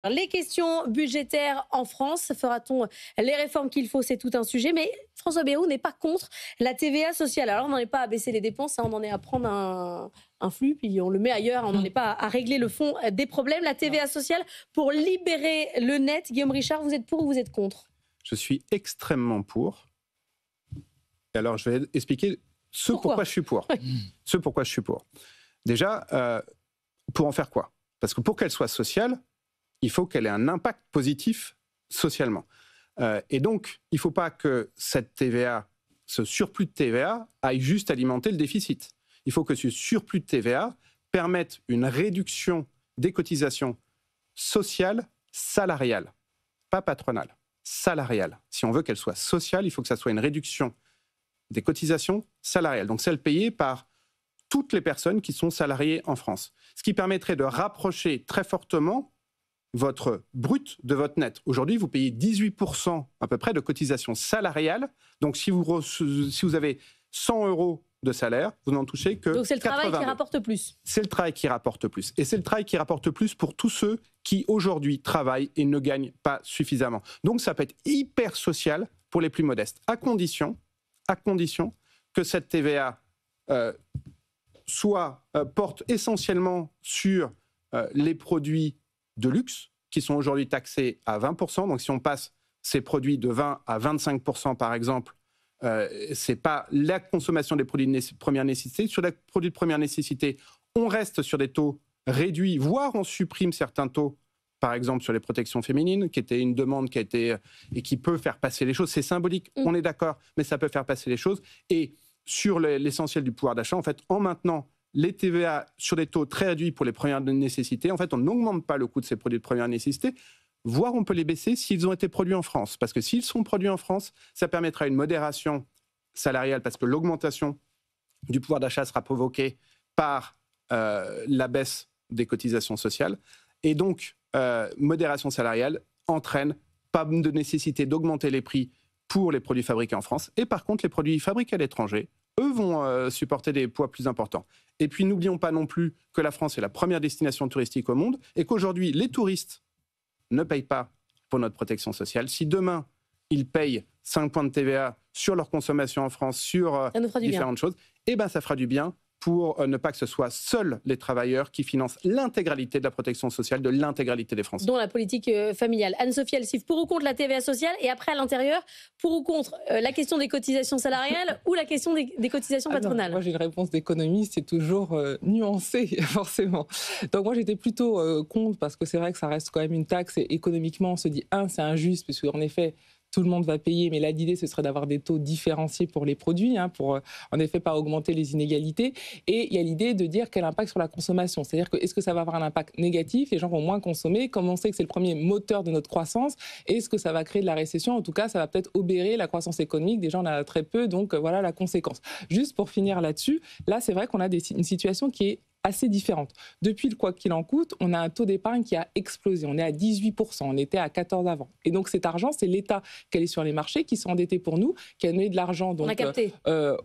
Les questions budgétaires en France, fera-t-on les réformes qu'il faut? C'est tout un sujet, mais François Bayrou n'est pas contre la TVA sociale. Alors on n'en est pas à baisser les dépenses, hein, on en est à prendre un flux, puis on le met ailleurs, on n'en est pas à régler le fond des problèmes. La TVA sociale pour libérer le net. Guillaume Richard, vous êtes pour ou vous êtes contre? Je suis extrêmement pour. Et alors je vais expliquer pourquoi je suis pour. Ce pourquoi je suis pour. Déjà, pour en faire quoi? Parce que pour qu'elle soit sociale, il faut qu'elle ait un impact positif socialement. Et donc, il ne faut pas que cette TVA, ce surplus de TVA, aille juste alimenter le déficit. Il faut que ce surplus de TVA permette une réduction des cotisations sociales, salariales, pas patronales, salariales. Si on veut qu'elle soit sociale, il faut que ça soit une réduction des cotisations salariales. Donc, celles payées par toutes les personnes qui sont salariées en France. Ce qui permettrait de rapprocher très fortement votre brut de votre net. Aujourd'hui, vous payez 18% à peu près de cotisations salariales. Donc, si vous avez 100 € de salaire, vous n'en touchez que 82. Donc, c'est le travail qui rapporte plus. C'est le travail qui rapporte plus. Et c'est le travail qui rapporte plus pour tous ceux qui, aujourd'hui, travaillent et ne gagnent pas suffisamment. Donc, ça peut être hyper social pour les plus modestes, à condition que cette TVA porte essentiellement sur les produits de luxe, qui sont aujourd'hui taxés à 20%. Donc, si on passe ces produits de 20 à 25%, par exemple, ce n'est pas la consommation des produits de première nécessité. Sur les produits de première nécessité, on reste sur des taux réduits, voire on supprime certains taux, par exemple sur les protections féminines, qui était une demande qui a été et qui peut faire passer les choses. C'est symbolique, on est d'accord, mais ça peut faire passer les choses. Et sur l'essentiel du pouvoir d'achat, en fait, en maintenant les TVA sur des taux très réduits pour les premières nécessités, en fait, on n'augmente pas le coût de ces produits de première nécessité, voire on peut les baisser s'ils ont été produits en France. Parce que s'ils sont produits en France, ça permettra une modération salariale, parce que l'augmentation du pouvoir d'achat sera provoquée par la baisse des cotisations sociales. Et donc, modération salariale entraîne pas de nécessité d'augmenter les prix pour les produits fabriqués en France. Et par contre, les produits fabriqués à l'étranger, eux vont supporter des poids plus importants. Et puis, n'oublions pas non plus que la France est la première destination touristique au monde et qu'aujourd'hui, les touristes ne payent pas pour notre protection sociale. Si demain, ils payent 5 points de TVA sur leur consommation en France, sur différentes choses, eh ben, ça fera du bien pour ne pas que ce soit seuls les travailleurs qui financent l'intégralité de la protection sociale de l'intégralité des Français. Dont la politique familiale. Anne-Sophie Elsif, pour ou contre la TVA sociale, et après à l'intérieur, pour ou contre la question des cotisations salariales ou la question des cotisations patronales? Moi j'ai une réponse d'économiste, c'est toujours nuancé forcément. Donc moi j'étais plutôt contre, parce que c'est vrai que ça reste quand même une taxe et économiquement on se dit c'est injuste, puisque en effet tout le monde va payer, mais là l'idée ce serait d'avoir des taux différenciés pour les produits, pour en effet pas augmenter les inégalités. Et il y a l'idée de dire quel impact sur la consommation, c'est-à-dire que est-ce que ça va avoir un impact négatif, les gens vont moins consommer, comme on sait que c'est le premier moteur de notre croissance, est-ce que ça va créer de la récession? En tout cas ça va peut-être obérer la croissance économique, déjà on en a très peu, donc voilà la conséquence. Juste pour finir là-dessus, là c'est vrai qu'on a une situation qui est assez différente. Depuis le quoi qu'il en coûte, on a un taux d'épargne qui a explosé. On est à 18%, on était à 14% avant. Et donc cet argent, c'est l'État qui est allé sur les marchés, qui s'est endetté pour nous, qui a donné de l'argent donc,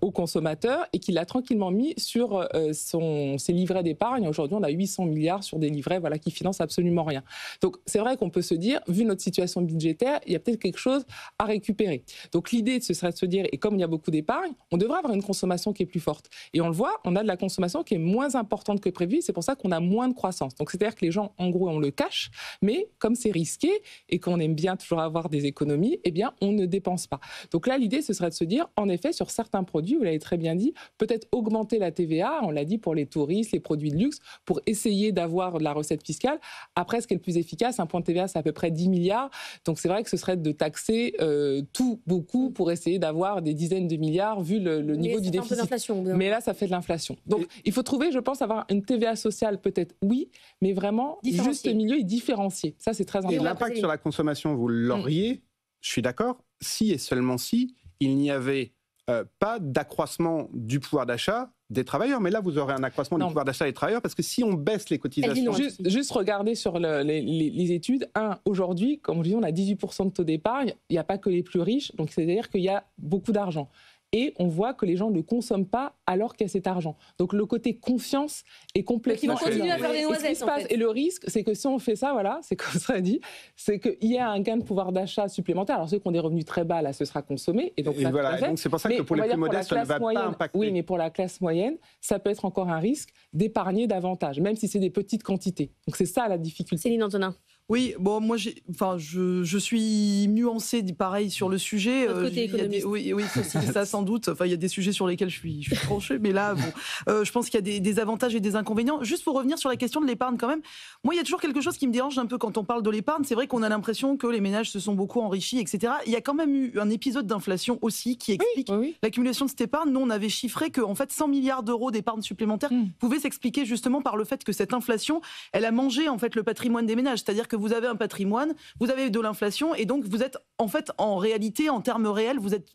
aux consommateurs et qui l'a tranquillement mis sur ses livrets d'épargne. Aujourd'hui, on a 800 milliards sur des livrets qui financent absolument rien. Donc c'est vrai qu'on peut se dire, vu notre situation budgétaire, il y a peut-être quelque chose à récupérer. Donc l'idée, ce serait de se dire, et comme il y a beaucoup d'épargne, on devrait avoir une consommation qui est plus forte. Et on le voit, on a de la consommation qui est moins importante que prévu, c'est pour ça qu'on a moins de croissance. Donc c'est-à-dire que les gens, en gros, on le cache, mais comme c'est risqué et qu'on aime bien toujours avoir des économies, eh bien, on ne dépense pas. Donc là, l'idée, ce serait de se dire, en effet, sur certains produits, vous l'avez très bien dit, peut-être augmenter la TVA, on l'a dit pour les touristes, les produits de luxe, pour essayer d'avoir de la recette fiscale. Après, ce qui est le plus efficace, un point de TVA, c'est à peu près 10 milliards. Donc c'est vrai que ce serait de taxer tout beaucoup pour essayer d'avoir des dizaines de milliards vu le niveau du déficit. Mais là, ça fait de l'inflation. Donc il faut trouver, je pense, avoir une TVA sociale peut-être, oui, mais vraiment juste milieu et différencié. Ça, c'est très important. Et l'impact sur la consommation, vous l'auriez, je suis d'accord, si et seulement si il n'y avait pas d'accroissement du pouvoir d'achat des travailleurs. Mais là, vous aurez un accroissement du pouvoir d'achat des travailleurs, parce que si on baisse les cotisations... Juste regarder sur les études. Aujourd'hui, comme je dis, on a 18% de taux d'épargne. Il n'y a pas que les plus riches, donc c'est-à-dire qu'il y a beaucoup d'argent. et on voit que les gens ne consomment pas alors qu'il y a cet argent. Donc le côté confiance est complètement... Donc ils vont continuer à faire des noisettes, en fait. Et le risque, c'est que si on fait ça, voilà, c'est comme ça dit, c'est qu'il y a un gain de pouvoir d'achat supplémentaire. Alors ceux qui ont des revenus très bas, là, ce sera consommé. Et donc, donc c'est pour ça que pour les plus modestes, ça ne va pas impacter. Oui, mais pour la classe moyenne, ça peut être encore un risque d'épargner davantage, même si c'est des petites quantités. Donc c'est ça la difficulté. Céline Antonin. Oui, bon, moi, je suis nuancée, pareil, sur le sujet. Côté économiste. Oui, ça sans doute. Enfin, il y a des sujets sur lesquels je suis tranchée, mais là, bon, je pense qu'il y a des avantages et des inconvénients. Juste pour revenir sur la question de l'épargne, quand même, moi, il y a toujours quelque chose qui me dérange un peu quand on parle de l'épargne. C'est vrai qu'on a l'impression que les ménages se sont beaucoup enrichis, etc. Il y a quand même eu un épisode d'inflation aussi qui explique l'accumulation de cette épargne. Nous, on avait chiffré que, en fait, 100 milliards d'euros d'épargne supplémentaire pouvaient s'expliquer justement par le fait que cette inflation, elle a mangé, en fait, le patrimoine des ménages. C'est-à-dire que vous avez un patrimoine, vous avez de l'inflation et donc vous êtes en fait en réalité en termes réels vous êtes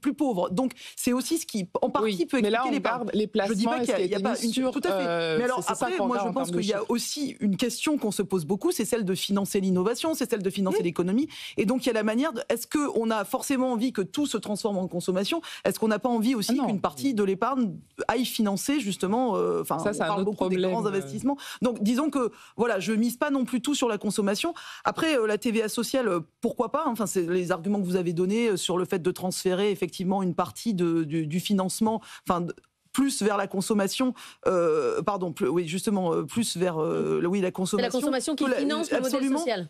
plus pauvre. Donc c'est aussi ce qui en partie peut expliquer les placements. Je dis pas qu'il n'y a pas une tout à fait. Mais alors après moi je pense qu'il y a aussi une question qu'on se pose beaucoup, c'est celle de financer l'innovation, c'est celle de financer l'économie et donc il y a la manière de est-ce que on a forcément envie que tout se transforme en consommation? Est-ce qu'on n'a pas envie aussi qu'une partie de l'épargne aille financer justement enfin ça, on parle beaucoup problème, des grands investissements. Donc disons que voilà, je mise pas non plus tout sur la consommation. Après, la TVA sociale, pourquoi pas? Enfin, c'est les arguments que vous avez donnés sur le fait de transférer effectivement une partie du financement, enfin, plus vers la consommation, plus vers la consommation. C'est la consommation qui finance le modèle social.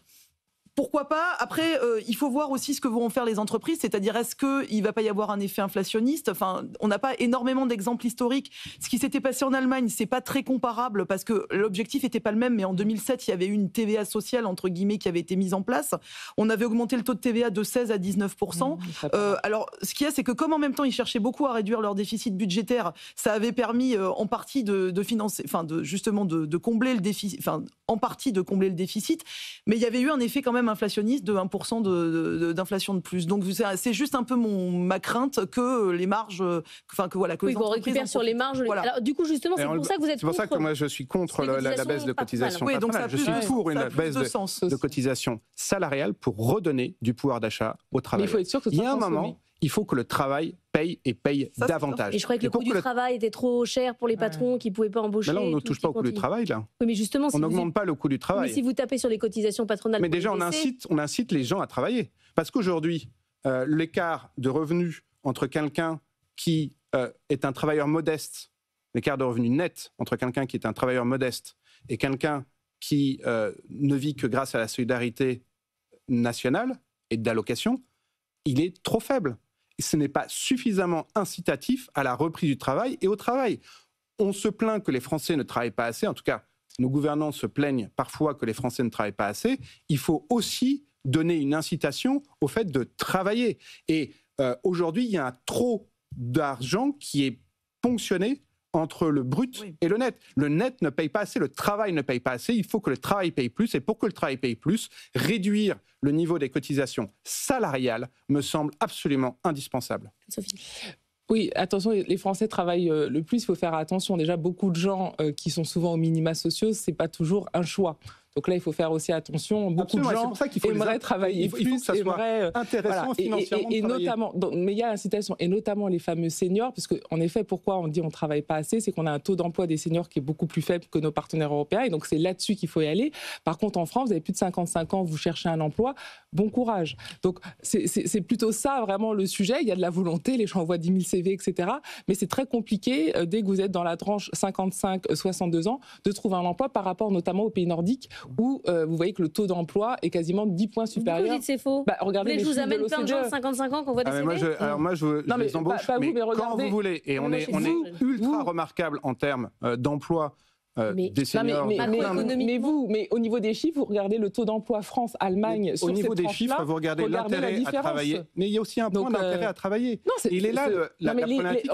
Pourquoi pas? Après, il faut voir aussi ce que vont faire les entreprises, c'est-à-dire est-ce qu'il ne va pas y avoir un effet inflationniste? Enfin, on n'a pas énormément d'exemples historiques. Ce qui s'était passé en Allemagne, c'est pas très comparable parce que l'objectif n'était pas le même, mais en 2007, il y avait eu une TVA sociale, entre guillemets, qui avait été mise en place. On avait augmenté le taux de TVA de 16 à 19%. Alors, ce qu'il y a, c'est que comme en même temps, ils cherchaient beaucoup à réduire leur déficit budgétaire, ça avait permis en partie de financer, enfin, de combler le déficit, enfin, en partie de combler le déficit, mais il y avait eu un effet quand même inflationniste de 1% d'inflation de plus. Donc c'est juste un peu ma crainte que les marges, que les qu'on récupère sur les marges. Voilà. Alors du coup justement c'est pour ça que vous êtes. C'est pour ça que moi je suis contre la baisse de cotisation. Oui, donc je suis pour une baisse de cotisation salariale pour redonner du pouvoir d'achat au travail. Mais il faut être sûr que il y a un moment, il faut que le travail paye et paye davantage. Et je croyais que le coût du travail était trop cher pour les patrons qui ne pouvaient pas embaucher. Mais là, on ne touche pas au coût du travail, là. Oui, mais justement, on n'augmente pas le coût du travail. Mais si vous tapez sur les cotisations patronales... Mais déjà, on incite les gens à travailler. Parce qu'aujourd'hui, l'écart de revenus entre quelqu'un qui est un travailleur modeste, l'écart de revenus net entre quelqu'un qui est un travailleur modeste et quelqu'un qui ne vit que grâce à la solidarité nationale et d'allocation, il est trop faible. Ce n'est pas suffisamment incitatif à la reprise du travail et au travail. On se plaint que les Français ne travaillent pas assez, en tout cas, nos gouvernants se plaignent parfois que les Français ne travaillent pas assez. Il faut aussi donner une incitation au fait de travailler. Et aujourd'hui, il y a un trop d'argent qui est ponctionné entre le brut et le net. Le net ne paye pas assez, le travail ne paye pas assez, il faut que le travail paye plus, et pour que le travail paye plus, réduire le niveau des cotisations salariales me semble absolument indispensable. Sophie. Oui, attention, les Français travaillent le plus, il faut faire attention. Déjà, beaucoup de gens qui sont souvent aux minima sociaux, ce n'est pas toujours un choix. Donc là, il faut faire aussi attention. Beaucoup de gens aimeraient travailler plus, il faut que ça soit intéressant financièrement. Et notamment, mais il y a l'incitation, et notamment les fameux seniors, parce qu'en effet, pourquoi on dit on ne travaille pas assez, c'est qu'on a un taux d'emploi des seniors qui est beaucoup plus faible que nos partenaires européens, et donc c'est là-dessus qu'il faut y aller. Par contre, en France, vous avez plus de 55 ans, vous cherchez un emploi, bon courage. Donc c'est plutôt ça vraiment le sujet. Il y a de la volonté, les gens envoient 10 000 CV, etc. Mais c'est très compliqué, dès que vous êtes dans la tranche 55-62 ans, de trouver un emploi par rapport notamment aux pays nordiques, où vous voyez que le taux d'emploi est quasiment 10 points supérieur. Vous dites c'est faux. Regardez les je vous amène plein de gens de 55 ans qu'on voit des CV. Moi, je les embauche, mais quand vous voulez. Et on est ultra remarquable en termes d'emploi des seniors. Mais au niveau des chiffres, vous regardez le taux d'emploi France, Allemagne, au niveau des chiffres, vous regardez l'intérêt à travailler. Mais il y a aussi un point d'intérêt à travailler. Il est là la problématique.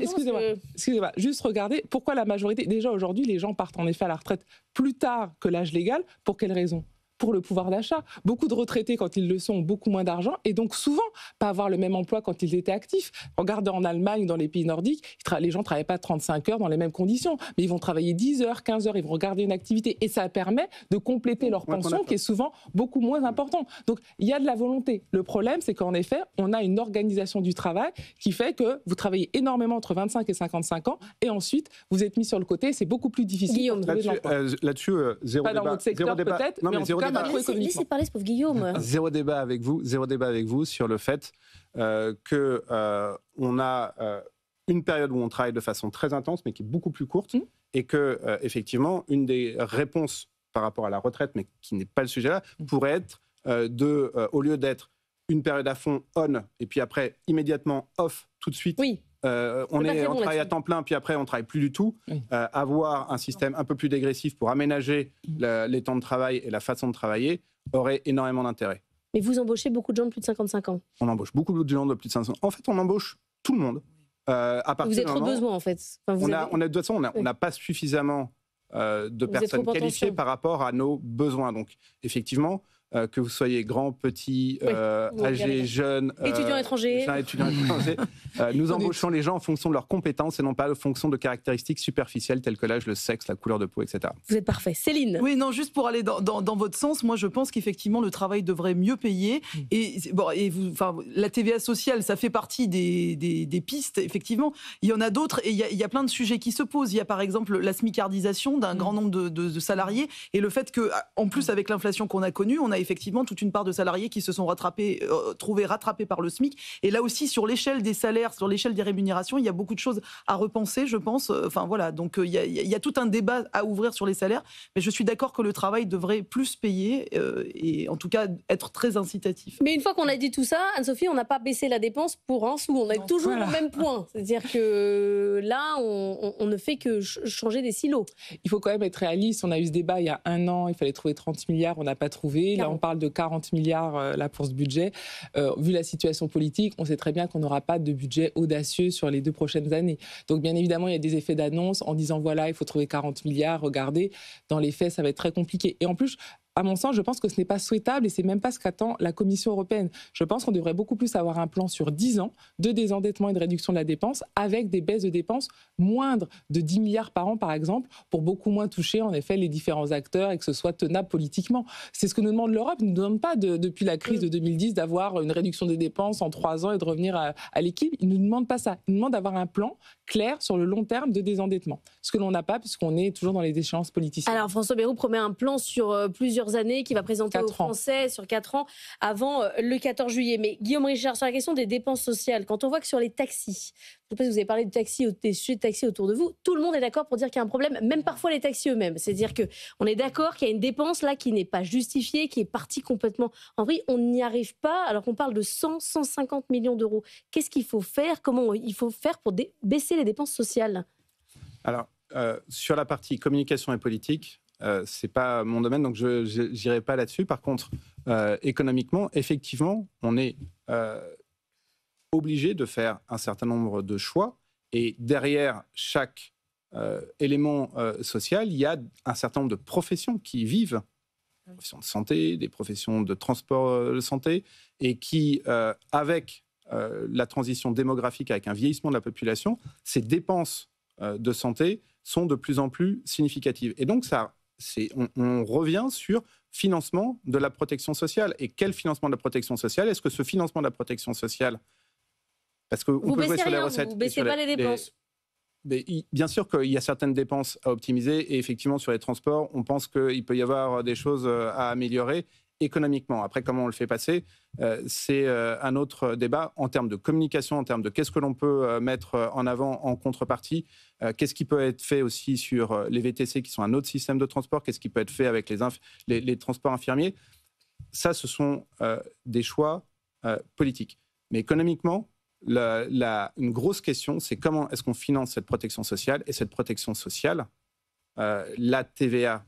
Excusez-moi, juste regardez pourquoi la majorité. Déjà aujourd'hui, les gens partent en effet à la retraite plus tard que l'âge légal. Pour quelles raisons ? pour le pouvoir d'achat. Beaucoup de retraités, quand ils le sont, ont beaucoup moins d'argent et donc souvent pas avoir le même emploi quand ils étaient actifs. Regardez en Allemagne ou dans les pays nordiques, les gens ne travaillent pas 35 heures dans les mêmes conditions, mais ils vont travailler 10 heures, 15 heures, ils vont regarder une activité et ça permet de compléter leur pension qui est souvent beaucoup moins importante. Donc il y a de la volonté. Le problème, c'est qu'en effet, on a une organisation du travail qui fait que vous travaillez énormément entre 25 et 55 ans et ensuite vous êtes mis sur le côté. C'est beaucoup plus difficile. Guillaume, de trouver de l'emploi. Là-dessus, zéro pas débat. Dans votre secteur peut-être, non, mais en tout cas macroéconomiquement. Laissez parler ce pauvre Guillaume. Zéro débat avec vous sur le fait qu'on a une période où on travaille de façon très intense, mais qui est beaucoup plus courte, et que effectivement, une des réponses par rapport à la retraite, mais qui n'est pas le sujet là, pourrait être au lieu d'être une période à fond on, et puis après immédiatement off tout de suite. Oui. On travaille à temps plein, puis après on travaille plus du tout. Avoir un système un peu plus dégressif pour aménager les temps de travail et la façon de travailler aurait énormément d'intérêt. Mais vous embauchez beaucoup de gens de plus de 55 ans. On embauche beaucoup de gens de plus de 500 ans. En fait, on embauche tout le monde. À partir vous avez trop de besoins, en fait. Enfin, de toute façon, on n'a pas suffisamment de personnes qualifiées par rapport à nos besoins. Donc, effectivement, que vous soyez grand, petit, âgé, jeune, étudiant étranger, nous embauchons les gens en fonction de leurs compétences et non pas en fonction de caractéristiques superficielles telles que l'âge, le sexe, la couleur de peau, etc. Vous êtes parfait. Céline. Oui, non, juste pour aller dans votre sens, moi je pense qu'effectivement le travail devrait mieux payer. La TVA sociale, ça fait partie des pistes, effectivement. Il y en a d'autres et il y a plein de sujets qui se posent. Il y a par exemple la smicardisation d'un grand nombre de salariés et le fait qu'en plus avec l'inflation qu'on a connue, on a effectivement toute une part de salariés qui se sont trouvés rattrapés par le SMIC. Et là aussi, sur l'échelle des salaires, sur l'échelle des rémunérations, il y a beaucoup de choses à repenser, je pense. Enfin voilà, donc il y a tout un débat à ouvrir sur les salaires. Mais je suis d'accord que le travail devrait plus payer et en tout cas être très incitatif. Mais une fois qu'on a dit tout ça, Anne-Sophie, on n'a pas baissé la dépense pour un sou. On est toujours au même point. C'est-à-dire que là, on ne fait que changer des silos. Il faut quand même être réaliste. On a eu ce débat il y a 1 an. Il fallait trouver 30 milliards. On n'a pas trouvé. Là, on parle de 40 milliards là, pour ce budget. Vu la situation politique, on sait très bien qu'on n'aura pas de budget audacieux sur les 2 prochaines années. Donc, bien évidemment, il y a des effets d'annonce en disant, voilà, il faut trouver 40 milliards, regardez. Dans les faits, ça va être très compliqué. Et en plus, à mon sens, je pense que ce n'est pas souhaitable et c'est même pas ce qu'attend la Commission européenne. Je pense qu'on devrait beaucoup plus avoir un plan sur 10 ans de désendettement et de réduction de la dépense avec des baisses de dépenses moindres de 10 milliards par an, par exemple, pour beaucoup moins toucher, en effet, les différents acteurs et que ce soit tenable politiquement. C'est ce que nous demande l'Europe. Elle ne nous demande pas, depuis la crise de 2010, d'avoir une réduction des dépenses en 3 ans et de revenir à l'équilibre. Ils ne nous demandent pas ça. Ils nous demandent d'avoir un plan clair sur le long terme de désendettement. Ce que l'on n'a pas puisqu'on est toujours dans les échéances politiciennes. Alors, François Bayrou promet un plan sur plusieurs années qui va présenter aux Français sur 4 ans avant le 14 juillet. Mais Guillaume Richard, sur la question des dépenses sociales, quand on voit que sur les taxis, je sais pas si vous avez parlé des sujets de taxis autour de vous, tout le monde est d'accord pour dire qu'il y a un problème, même parfois les taxis eux-mêmes. C'est-à-dire qu'on est d'accord qu'il y a une dépense là qui n'est pas justifiée, qui est partie complètement en vrille. On n'y arrive pas alors qu'on parle de 150 millions d'euros. Qu'est-ce qu'il faut faire? Comment il faut faire pour baisser les dépenses sociales? Alors, sur la partie communication et politique, c'est pas mon domaine, donc je n'irai pas là-dessus. Par contre, économiquement, effectivement, on est obligé de faire un certain nombre de choix. Et derrière chaque élément social, il y a un certain nombre de professions qui vivent, des professions de santé, des professions de transport de santé, et qui, avec la transition démographique, avec un vieillissement de la population, ces dépenses de santé sont de plus en plus significatives. Et donc, on revient sur financement de la protection sociale. Et quel financement de la protection sociale? Est-ce que ce financement de la protection sociale... Parce que vous baissez sur les recettes, vous ne baissez pas les dépenses. Bien sûr qu'il y a certaines dépenses à optimiser. Et effectivement, sur les transports, on pense qu'il peut y avoir des choses à améliorer économiquement. Après, comment on le fait passer, c'est un autre débat en termes de communication, en termes de qu'est-ce que l'on peut mettre en avant en contrepartie, qu'est-ce qui peut être fait aussi sur les VTC qui sont un autre système de transport, qu'est-ce qui peut être fait avec les transports infirmiers. Ça, ce sont des choix politiques. Mais économiquement, une grosse question, c'est comment est-ce qu'on finance cette protection sociale. Et cette protection sociale, la TVA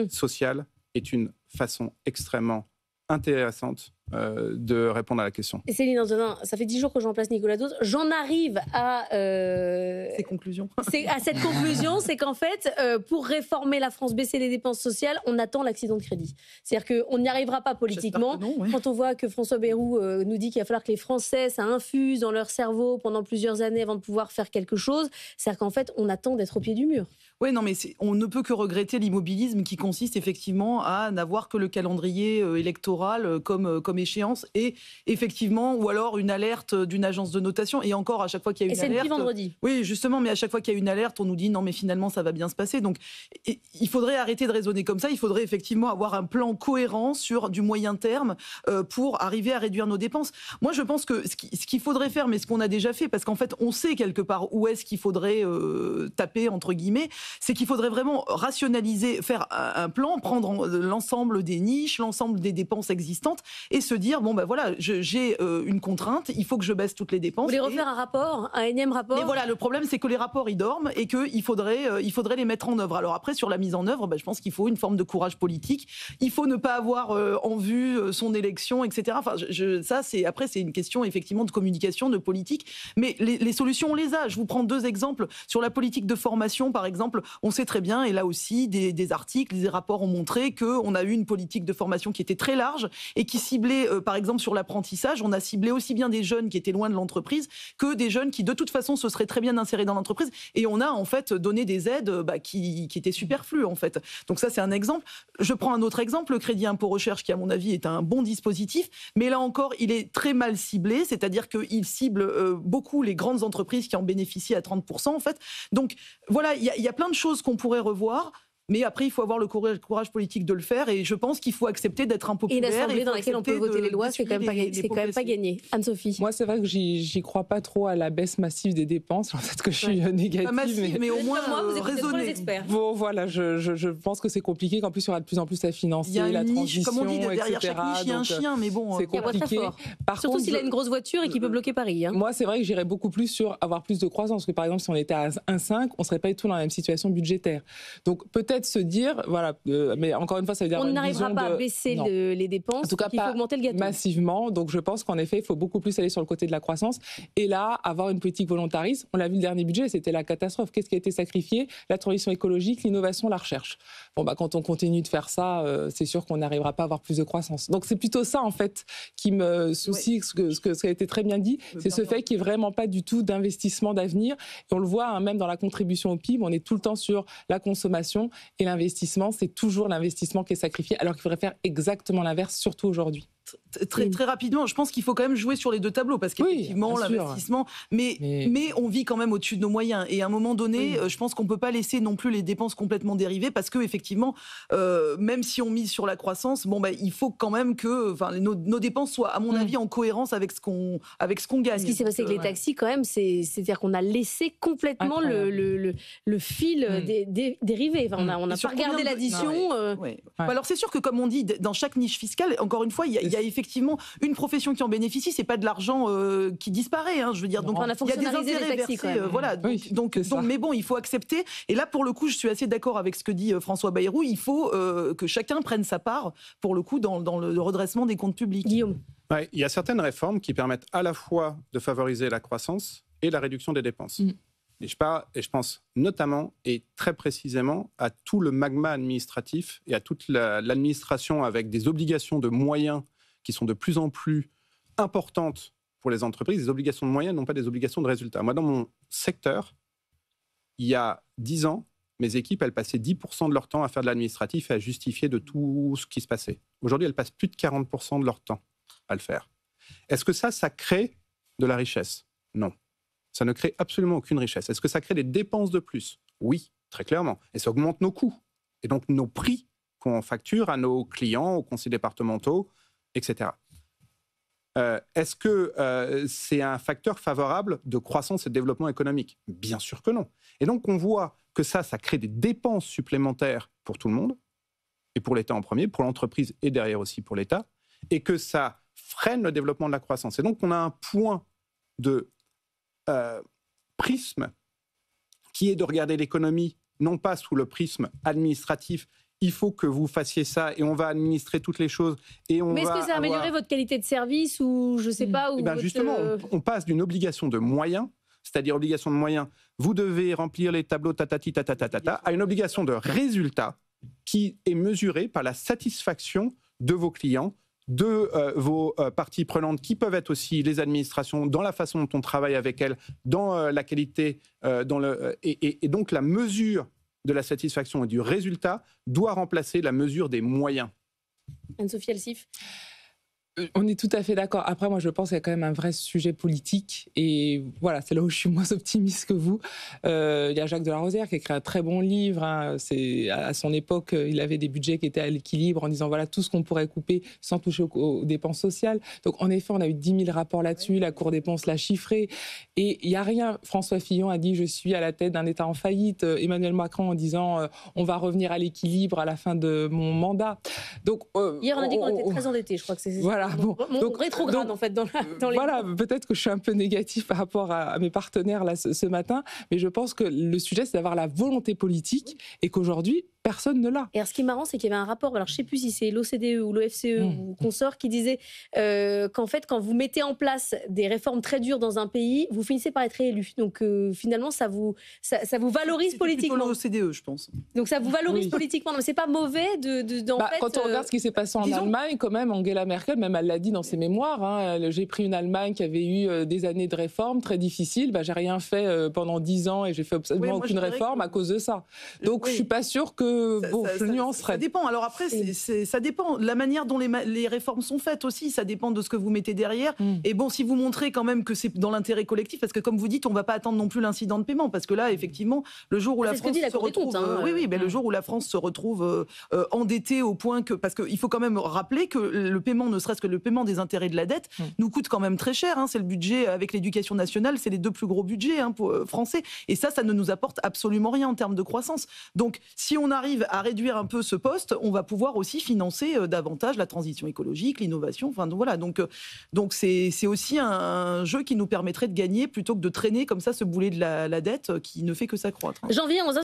sociale, est une façon extrêmement intéressante de répondre à la question. Et Céline Antonin, ça fait 10 jours que je remplace Nicolas Dose. J'en arrive à... Ces conclusions. À cette conclusion, c'est qu'en fait, pour réformer la France, baisser les dépenses sociales, on attend l'accident de crédit. C'est-à-dire qu'on n'y arrivera pas politiquement. Non, ouais. Quand on voit que François Bayrou nous dit qu'il va falloir que les Français, ça infuse dans leur cerveau pendant plusieurs années avant de pouvoir faire quelque chose, c'est-à-dire qu'en fait, on attend d'être au pied du mur. Oui, non, mais on ne peut que regretter l'immobilisme qui consiste effectivement à n'avoir que le calendrier électoral comme échéance et effectivement, ou alors une alerte d'une agence de notation. Et encore, à chaque fois qu'il y a une alerte... Et c'est depuis vendredi. Oui, justement, mais à chaque fois qu'il y a une alerte, on nous dit non, mais finalement, ça va bien se passer. Donc, il faudrait arrêter de raisonner comme ça. Il faudrait effectivement avoir un plan cohérent sur du moyen terme pour arriver à réduire nos dépenses. Moi, je pense que ce qu'il faudrait faire, mais ce qu'on a déjà fait, parce qu'en fait, on sait quelque part où est-ce qu'il faudrait taper, entre guillemets, c'est qu'il faudrait vraiment rationaliser, faire un plan, prendre l'ensemble des niches, l'ensemble des dépenses existantes et se dire, bon ben voilà, j'ai une contrainte, il faut que je baisse toutes les dépenses. Vous voulez refaire un rapport, un énième rapport? Mais voilà, le problème c'est que les rapports ils dorment et qu'il faudrait les mettre en œuvre. Alors après, sur la mise en œuvre, je pense qu'il faut une forme de courage politique. Il faut ne pas avoir en vue son élection, etc. Enfin, ça c'est une question effectivement de communication, de politique. Mais les solutions, on les a. Je vous prends 2 exemples. Sur la politique de formation, par exemple, on sait très bien, et là aussi, des articles, des rapports ont montré qu'on a eu une politique de formation qui était très large et qui ciblait, par exemple, sur l'apprentissage, on a ciblé aussi bien des jeunes qui étaient loin de l'entreprise que des jeunes qui, de toute façon, se seraient très bien insérés dans l'entreprise. Et on a, en fait, donné des aides qui étaient superflues, en fait. Donc ça, c'est un exemple. Je prends un autre exemple, le crédit impôt recherche, qui, à mon avis, est un bon dispositif, mais là encore, il est très mal ciblé, c'est-à-dire qu'il cible beaucoup les grandes entreprises qui en bénéficient à 30%, en fait. Donc, voilà, il y a plein de choses qu'on pourrait revoir. Mais après, il faut avoir le courage politique de le faire. Et je pense qu'il faut accepter d'être impopulaire. Et l'Assemblée dans laquelle on peut voter les lois, c'est quand même pas gagné. Anne-Sophie. Moi, c'est vrai que j'y crois pas trop à la baisse massive des dépenses. Peut-être que je suis négative. Pas massive, mais au moins raisonnée. Bon, voilà, je pense que c'est compliqué, qu'en plus, il y aura de plus en plus à financer, la transition, comme on dit, derrière etc. chaque niche, il y a un chien, mais bon... C'est compliqué. Surtout s'il a une grosse voiture et qu'il peut bloquer Paris. Moi, c'est vrai que j'irais beaucoup plus sur avoir plus de croissance. Parce que, par exemple, si on était à 1,5, on serait pas du tout dans la même situation budgétaire. Donc, peut-être se dire... Voilà, mais encore une fois, ça veut dire on n'arrivera pas à baisser les dépenses, en tout cas il faut pas augmenter le gâteau. Massivement, donc je pense qu'en effet, il faut beaucoup plus aller sur le côté de la croissance et là, avoir une politique volontariste. On l'a vu le dernier budget, c'était la catastrophe. Qu'est-ce qui a été sacrifié? La transition écologique, l'innovation, la recherche. Bon, quand on continue de faire ça, c'est sûr qu'on n'arrivera pas à avoir plus de croissance. Donc c'est plutôt ça, en fait, qui me soucie, ce qui a été très bien dit, c'est ce fait qu'il n'y ait vraiment pas du tout d'investissement d'avenir. Et on le voit, même dans la contribution au PIB, on est tout le temps sur la consommation et l'investissement. C'est toujours l'investissement qui est sacrifié, alors qu'il faudrait faire exactement l'inverse, surtout aujourd'hui. Très rapidement, je pense qu'il faut quand même jouer sur les 2 tableaux, parce qu'effectivement, l'investissement, mais on vit quand même au-dessus de nos moyens. Et à un moment donné, je pense qu'on ne peut pas laisser non plus les dépenses complètement dériver, parce qu'effectivement, même si on mise sur la croissance, il faut quand même que nos dépenses soient, à mon avis, en cohérence avec ce qu'on gagne. Ce qui s'est passé avec les taxis, quand même, c'est-à-dire qu'on a laissé complètement le fil dériver. Enfin, on n'a pas regardé l'addition. Alors, c'est sûr que, comme on dit, dans chaque niche fiscale, encore une fois, il y a effectivement une profession qui en bénéficie, c'est pas de l'argent qui disparaît, je veux dire. Donc il y a des intérêts versés, voilà. Donc, mais bon, il faut accepter. Et là, pour le coup, je suis assez d'accord avec ce que dit François Bayrou. Il faut que chacun prenne sa part, pour le coup, dans le redressement des comptes publics. Guillaume. Ouais, il y a certaines réformes qui permettent à la fois de favoriser la croissance et la réduction des dépenses. Et je pense notamment et très précisément à tout le magma administratif et à toute l'administration avec des obligations de moyens qui sont de plus en plus importantes pour les entreprises, des obligations de moyens, non pas des obligations de résultats. Moi, dans mon secteur, il y a 10 ans, mes équipes, elles passaient 10% de leur temps à faire de l'administratif et à justifier de tout ce qui se passait. Aujourd'hui, elles passent plus de 40% de leur temps à le faire. Est-ce que ça crée de la richesse? Non. Ça ne crée absolument aucune richesse. Est-ce que ça crée des dépenses de plus? Oui, très clairement. Et ça augmente nos coûts. Et donc nos prix qu'on facture à nos clients, aux conseils départementaux, etc. Est-ce que c'est un facteur favorable de croissance et de développement économique? Bien sûr que non. Et donc on voit que ça crée des dépenses supplémentaires pour tout le monde, et pour l'État en premier, pour l'entreprise et derrière aussi pour l'État, et que ça freine le développement de la croissance. Et donc on a un point de prisme qui est de regarder l'économie non pas sous le prisme administratif il faut que vous fassiez ça et on va administrer toutes les choses. Et on Mais est-ce que ça a amélioré votre qualité de service ou je sais pas ou justement, on passe d'une obligation de moyens, c'est-à-dire obligation de moyens, vous devez remplir les tableaux tatati tatatata, à une obligation de résultat qui est mesurée par la satisfaction de vos clients, de vos parties prenantes qui peuvent être aussi les administrations dans la façon dont on travaille avec elles, dans la qualité, et donc la mesure de la satisfaction et du résultat doit remplacer la mesure des moyens. Anne-Sophie Elsif. On est tout à fait d'accord. Après, moi, je pense qu'il y a quand même un vrai sujet politique. Et voilà, c'est là où je suis moins optimiste que vous. Il y a Jacques Delarosière qui a écrit un très bon livre. Hein. À son époque, il avait des budgets qui étaient à l'équilibre en disant voilà tout ce qu'on pourrait couper sans toucher aux dépenses sociales. Donc, en effet, on a eu 10 000 rapports là-dessus. La Cour des comptes l'a chiffré. Et il n'y a rien. François Fillon a dit je suis à la tête d'un État en faillite. Emmanuel Macron en disant on va revenir à l'équilibre à la fin de mon mandat. Donc, hier, on a dit qu'on était très endettés. Je crois que c'est voilà. Mon rétrograde, en fait, dans les... Voilà, peut-être que je suis un peu négatif par rapport à mes partenaires là, ce matin, mais je pense que le sujet, c'est d'avoir la volonté politique et qu'aujourd'hui, personne ne l'a. Et alors, ce qui est marrant, c'est qu'il y avait un rapport, alors je ne sais plus si c'est l'OCDE ou l'OFCE ou consort, qui disait qu'en fait, quand vous mettez en place des réformes très dures dans un pays, vous finissez par être réélu. Donc finalement, ça vous valorise politiquement. C'est plutôt l'OCDE, je pense. Donc ça vous valorise politiquement. Mais ce n'est pas mauvais quand on regarde ce qui s'est passé en Allemagne, quand même, Angela Merkel, même elle l'a dit dans ses mémoires, hein, j'ai pris une Allemagne qui avait eu des années de réformes très difficiles, j'ai rien fait pendant 10 ans et j'ai fait absolument aucune réforme à cause de ça. Donc je ne suis pas sûre que je nuancerais. Ça dépend. Alors après, ça dépend. La manière dont les réformes sont faites aussi, ça dépend de ce que vous mettez derrière. Et bon, si vous montrez quand même que c'est dans l'intérêt collectif, parce que comme vous dites, on ne va pas attendre non plus l'incident de paiement, parce que là, effectivement, le jour où la France se retrouve, le jour où la France se retrouve endettée au point que, parce qu'il faut quand même rappeler que le paiement, ne serait-ce que le paiement des intérêts de la dette, nous coûte quand même très cher. C'est le budget avec l'éducation nationale, c'est les 2 plus gros budgets français. Et ça ne nous apporte absolument rien en termes de croissance. Donc, si on arrive à réduire un peu ce poste, on va pouvoir aussi financer davantage la transition écologique, l'innovation. Enfin, voilà. Donc c'est aussi un jeu qui nous permettrait de gagner plutôt que de traîner comme ça ce boulet de la dette qui ne fait que s'accroître. Janvier 11h.